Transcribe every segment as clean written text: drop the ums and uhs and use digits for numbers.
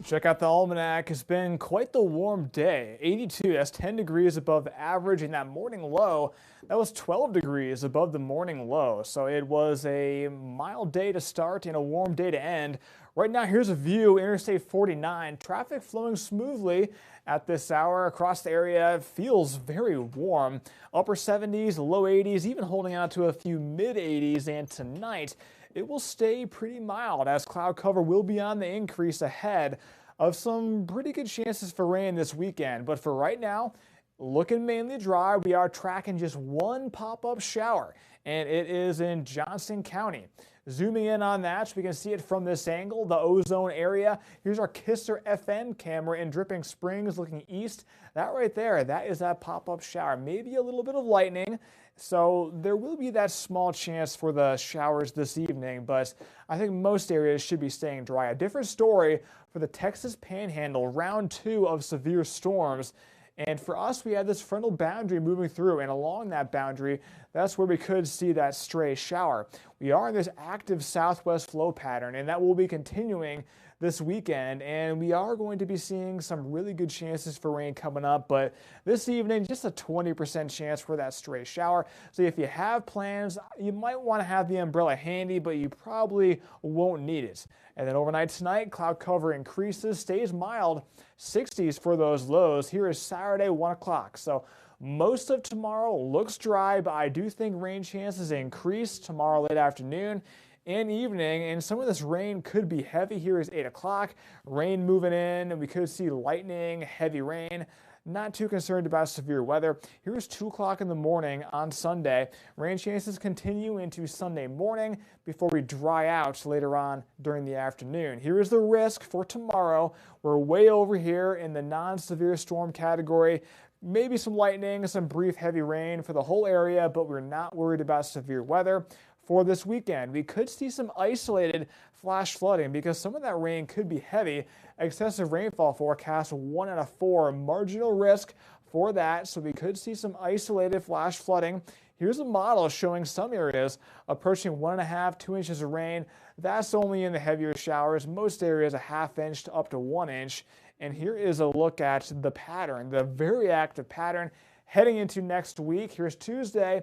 Check out the almanac. It's been quite the warm day. 82, that's 10 degrees above the average, and that morning low, that was 12 degrees above the morning low. So it was a mild day to start and a warm day to end. Right now, here's a view, Interstate 49, traffic flowing smoothly at this hour across the area. It feels very warm. Upper 70s, low 80s, even holding out to a few mid 80s, and tonight, it will stay pretty mild as cloud cover will be on the increase ahead of some pretty good chances for rain this weekend. But for right now, looking mainly dry. We are tracking just one pop-up shower, and it is in Johnson County. Zooming in on that, so we can see it from this angle, the ozone area. Here's our Kisser FM camera in Dripping Springs looking east. That right there, that is that pop-up shower. Maybe a little bit of lightning, so there will be that small chance for the showers this evening, but I think most areas should be staying dry. A different story for the Texas Panhandle, round 2 of severe storms. And for us, we have this frontal boundary moving through, and along that boundary, that's where we could see that stray shower. We are in this active southwest flow pattern, and that will be continuing this weekend, and we are going to be seeing some really good chances for rain coming up, but this evening, just a 20% chance for that stray shower. So if you have plans, you might want to have the umbrella handy, but you probably won't need it. And then overnight tonight, cloud cover increases, stays mild, 60s for those lows. Here is Saturday, 1 o'clock. So most of tomorrow looks dry, but I do think rain chances increase tomorrow late afternoon and evening, and some of this rain could be heavy. Here is 8 o'clock, rain moving in, and we could see lightning, heavy rain. Not too concerned about severe weather. Here's 2 o'clock in the morning on Sunday. Rain chances continue into Sunday morning before we dry out later on during the afternoon. Here is the risk for tomorrow. We're way over here in the non-severe storm category. Maybe some lightning, some brief heavy rain for the whole area, but we're not worried about severe weather. For this weekend, we could see some isolated flash flooding because some of that rain could be heavy. Excessive rainfall forecast 1 out of 4, marginal risk for that, so we could see some isolated flash flooding. Here's a model showing some areas approaching 1.5 to 2 inches of rain. That's only in the heavier showers. Most areas a ½ inch to up to 1 inch. And here is a look at the pattern, the very active pattern heading into next week. Here's Tuesday.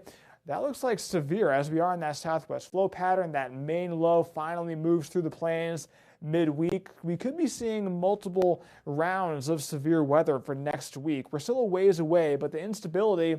That looks like severe as we are in that southwest flow pattern. That main low finally moves through the plains midweek. We could be seeing multiple rounds of severe weather for next week. We're still a ways away, but the instability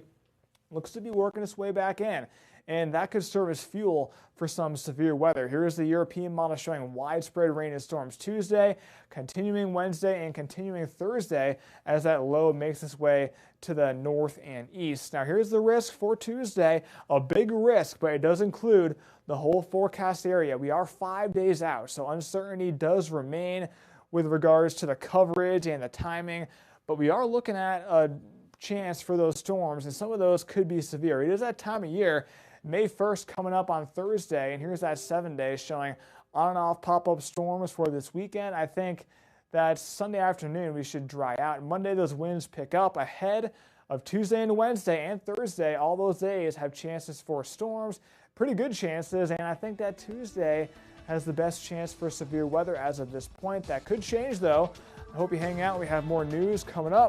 looks to be working its way back in, and that could serve as fuel for some severe weather. Here is the European model showing widespread rain and storms Tuesday, continuing Wednesday, and continuing Thursday as that low makes its way to the north and east. Now here's the risk for Tuesday, a big risk, but it does include the whole forecast area. We are 5 days out, so uncertainty does remain with regards to the coverage and the timing, but we are looking at a chance for those storms, and some of those could be severe. It is that time of year. May 1st coming up on Thursday, and here's that 7 days showing on and off pop-up storms for this weekend. I think that Sunday afternoon we should dry out. Monday those winds pick up ahead of Tuesday and Wednesday and Thursday. All those days have chances for storms, pretty good chances, and I think that Tuesday has the best chance for severe weather as of this point. That could change though. I hope you hang out. We have more news coming up.